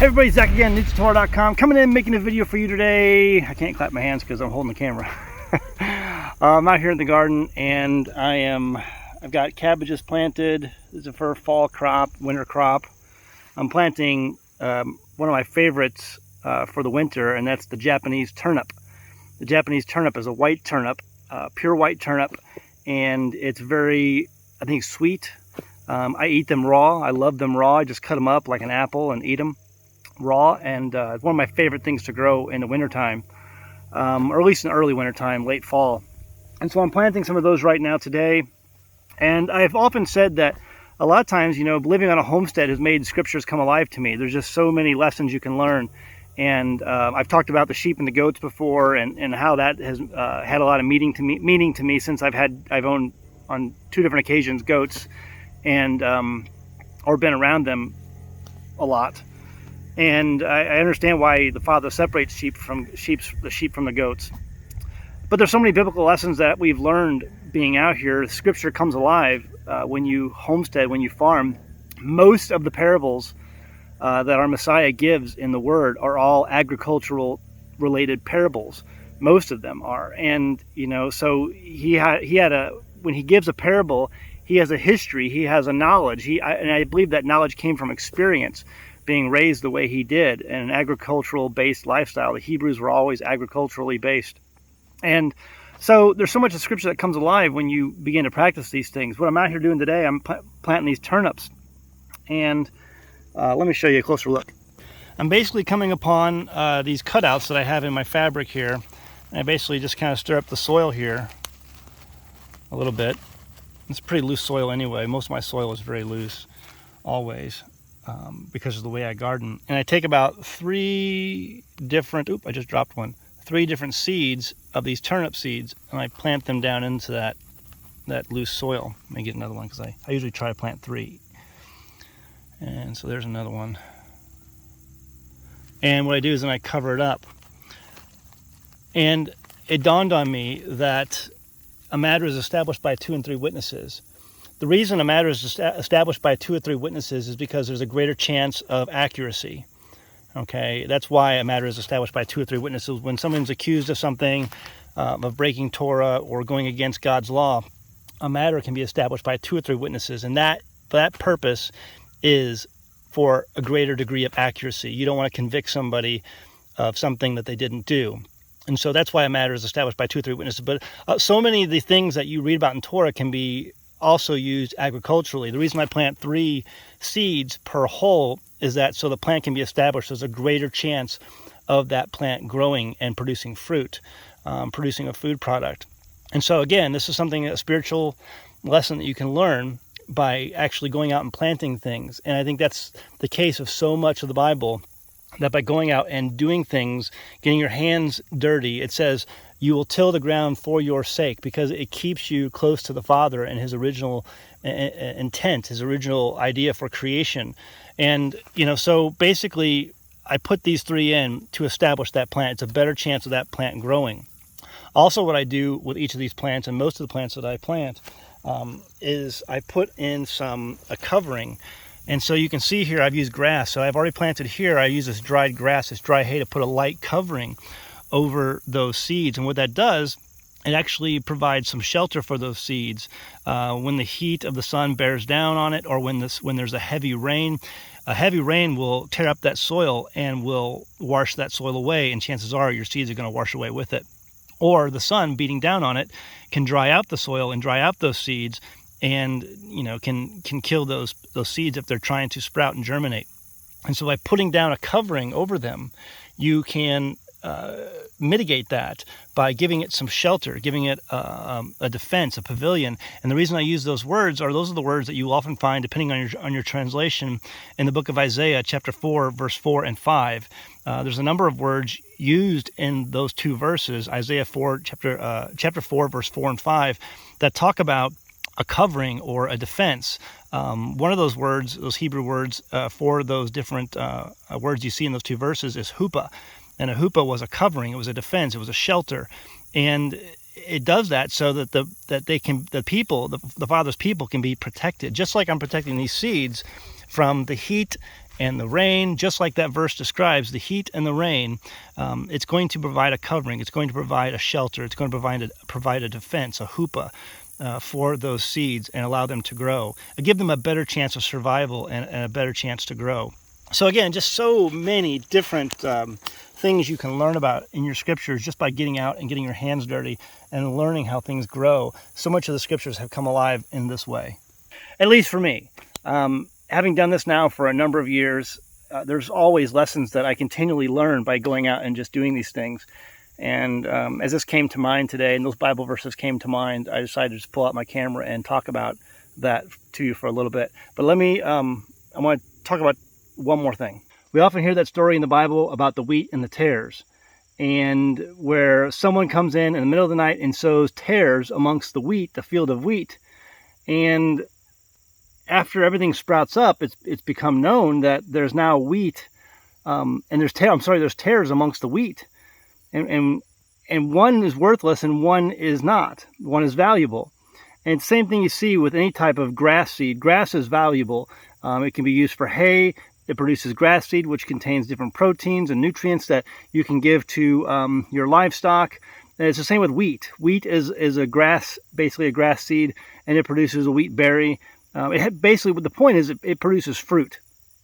everybody, Zach again, NewTutorial.com, coming in making a video for you today. I can't clap my hands because I'm holding the camera. I'm out here in the garden and I've got cabbages planted. This is for fall crop, winter crop. I'm planting one of my favorites for the winter, and that's the Japanese turnip. The Japanese turnip is a white turnip, pure white turnip, and it's very, I think, sweet. I eat them raw. I love them raw. I just cut them up like an apple and eat them raw, and it's one of my favorite things to grow in the wintertime, or at least in the early wintertime, late fall. And so I'm planting some of those right now today. And I've often said that a lot of times, living on a homestead has made scriptures come alive to me. There's just so many lessons you can learn. And I've talked about the sheep and the goats before, and how that has had a lot of meaning to me since I've owned on 2 different occasions goats, and or been around them a lot. And I understand why the Father separates the sheep from the goats. But there's so many biblical lessons that we've learned being out here. Scripture comes alive when you homestead, when you farm. Most of the parables that our Messiah gives in the Word are all agricultural related parables. Most of them are. And, so when he gives a parable, he has a history, he has a knowledge. And I believe that knowledge came from experience, being raised the way he did in an agricultural-based lifestyle. The Hebrews were always agriculturally based. And so there's so much of Scripture that comes alive when you begin to practice these things. What I'm out here doing today, I'm planting these turnips. And let me show you a closer look. I'm basically coming upon these cutouts that I have in my fabric here. And I basically just kind of stir up the soil here a little bit. It's pretty loose soil anyway. Most of my soil is very loose, always. Because of the way I garden. And I take about 3 different, I just dropped one, 3 different seeds of these turnip seeds, and I plant them down into that loose soil. Let me get another one, because I usually try to plant 3. And so there's another one. And what I do is then I cover it up. And it dawned on me that a matter is established by 2 and 3 witnesses. The reason a matter is established by 2 or 3 witnesses is because there's a greater chance of accuracy. Okay, that's why a matter is established by 2 or 3 witnesses. When someone's accused of something, of breaking Torah or going against God's law, a matter can be established by 2 or 3 witnesses, and that purpose is for a greater degree of accuracy. You don't want to convict somebody of something that they didn't do. And so that's why a matter is established by 2 or 3 witnesses. But so many of the things that you read about in Torah can be also used agriculturally. The reason I plant 3 seeds per hole is that so the plant can be established. There's a greater chance of that plant growing and producing fruit, producing a food product. And so again, this is a spiritual lesson that you can learn by actually going out and planting things. And I think that's the case of so much of the Bible, that by going out and doing things, getting your hands dirty, it says you will till the ground for your sake, because it keeps you close to the Father and his original intent, his original idea for creation. And, so basically I put these 3 in to establish that plant. It's a better chance of that plant growing. Also, what I do with each of these plants, and most of the plants that I plant, is I put in a covering. And so you can see here I've used grass. So I've already planted here. I use this dried grass, this dry hay, to put a light covering over those seeds. And what that does, it actually provides some shelter for those seeds when the heat of the sun bears down on it, or when there's a heavy rain. A heavy rain will tear up that soil and will wash that soil away, and chances are your seeds are going to wash away with it. Or the sun beating down on it can dry out the soil and dry out those seeds, and can kill those seeds if they're trying to sprout and germinate. And so by putting down a covering over them, you can mitigate that by giving it some shelter, giving it a defense, a pavilion. And the reason I use those are the words that you will often find, depending on your translation, in the book of Isaiah, chapter 4, verse 4 and 5. There's a number of words used in those 2 verses, Isaiah 4, chapter 4, verse 4 and 5, that talk about a covering or a defense. One of those words, those Hebrew words for those different words you see in those 2 verses, is huppah. And a huppah was a covering, it was a defense, it was a shelter. And it does that so that the Father's people can be protected, just like I'm protecting these seeds from the heat and the rain, just like that verse describes, the heat and the rain, it's going to provide a covering. It's going to provide a shelter. It's going to provide a defense, a hoopah, for those seeds and allow them to grow. Give them a better chance of survival and a better chance to grow. So again, just so many different things you can learn about in your scriptures just by getting out and getting your hands dirty and learning how things grow. So much of the scriptures have come alive in this way, at least for me. Having done this now for a number of years, there's always lessons that I continually learn by going out and just doing these things. And as this came to mind today, and those Bible verses came to mind, I decided to just pull out my camera and talk about that to you for a little bit. But let me, I want to talk about one more thing. We often hear that story in the Bible about the wheat and the tares, and where someone comes in the middle of the night and sows tares amongst the wheat, the field of wheat, and after everything sprouts up, it's become known that there's now wheat, and there's tares amongst the wheat, and one is worthless and one is not. One is valuable, and same thing you see with any type of grass seed. Grass is valuable. It can be used for hay. It produces grass seed, which contains different proteins and nutrients that you can give to your livestock. And it's the same with wheat. Wheat is a grass, basically a grass seed, and it produces a wheat berry. Basically, what the point is, it produces fruit.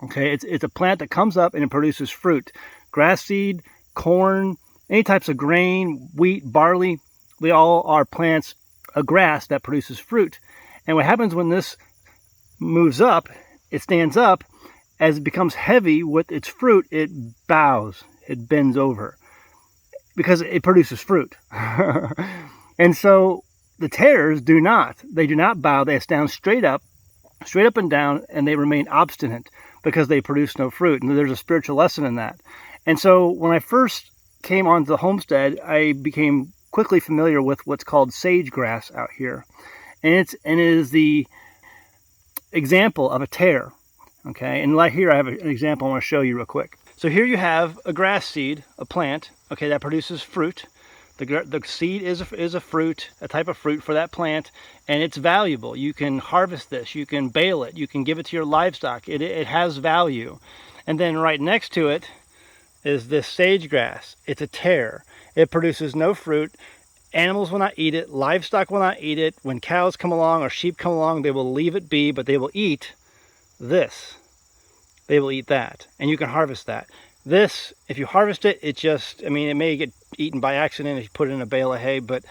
Okay, it's a plant that comes up and it produces fruit. Grass seed, corn, any types of grain, wheat, barley, they all are plants, a grass that produces fruit. And what happens when this moves up, it stands up. As it becomes heavy with its fruit, it bows, it bends over, because it produces fruit. And so the tares do not. They do not bow. They stand straight up and down, and they remain obstinate because they produce no fruit. And there's a spiritual lesson in that. And so when I first came onto the homestead, I became quickly familiar with what's called sage grass out here. And it is the example of a tare. Okay, and like here I have an example I want to show you real quick. So here you have a grass seed, a plant, okay, that produces fruit. The seed is a fruit, a type of fruit for that plant, and it's valuable. You can harvest this, you can bale it, you can give it to your livestock. It has value. And then right next to it is this sage grass. It's a tare. It produces no fruit. Animals will not eat it. Livestock will not eat it. When cows come along or sheep come along, they will leave it be, but they will eat this. They will eat that, and you can harvest that. This, if you harvest it, it may get eaten by accident if you put it in a bale of hay, but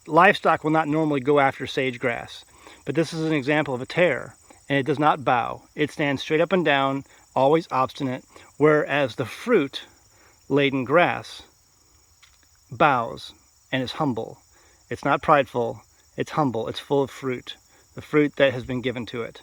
livestock will not normally go after sage grass. But this is an example of a tare, and it does not bow. It stands straight up and down, always obstinate, whereas the fruit-laden grass bows and is humble. It's not prideful, it's humble, it's full of fruit, the fruit that has been given to it.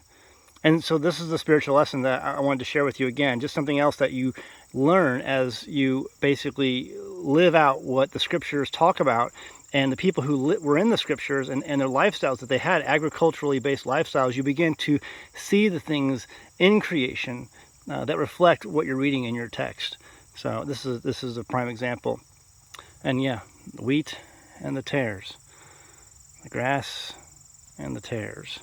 And so this is the spiritual lesson that I wanted to share with you again, just something else that you learn as you basically live out what the scriptures talk about, and the people who were in the scriptures and their lifestyles that they had, agriculturally based lifestyles. You begin to see the things in creation that reflect what you're reading in your text. So this is a prime example. And yeah, the wheat and the tares, the grass and the tares.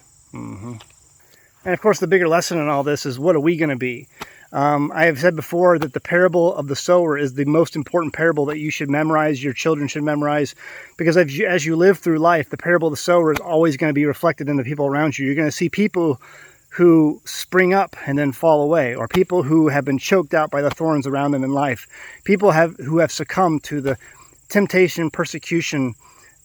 And of course, the bigger lesson in all this is, what are we going to be? I have said before that the parable of the sower is the most important parable that you should memorize, your children should memorize, because as you live through life, the parable of the sower is always going to be reflected in the people around you. You're going to see people who spring up and then fall away, or people who have been choked out by the thorns around them in life, people who have succumbed to the temptation, persecution,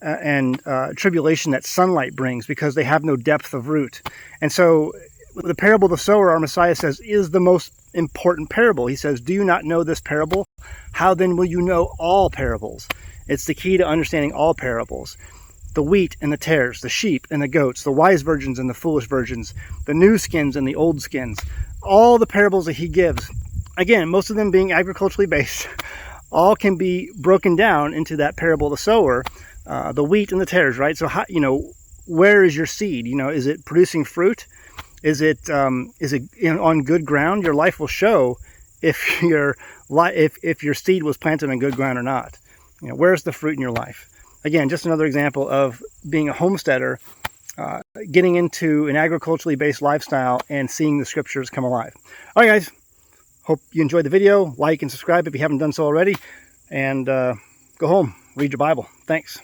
and tribulation that sunlight brings, because they have no depth of root. And so the parable of the sower, our Messiah says, is the most important parable. He says, do you not know this parable? How then will you know all parables? It's the key to understanding all parables. The wheat and the tares, the sheep and the goats, the wise virgins and the foolish virgins, the new skins and the old skins, all the parables that he gives, again, most of them being agriculturally based, all can be broken down into that parable of the sower, the wheat and the tares, right? So, how, where is your seed? Is it producing fruit? Is it on good ground? Your life will show if your seed was planted on good ground or not. Where's the fruit in your life? Again, just another example of being a homesteader, getting into an agriculturally based lifestyle and seeing the scriptures come alive. All right, guys, Hope you enjoyed the video. Like and subscribe if you haven't done so already. And go home, read your Bible. Thanks.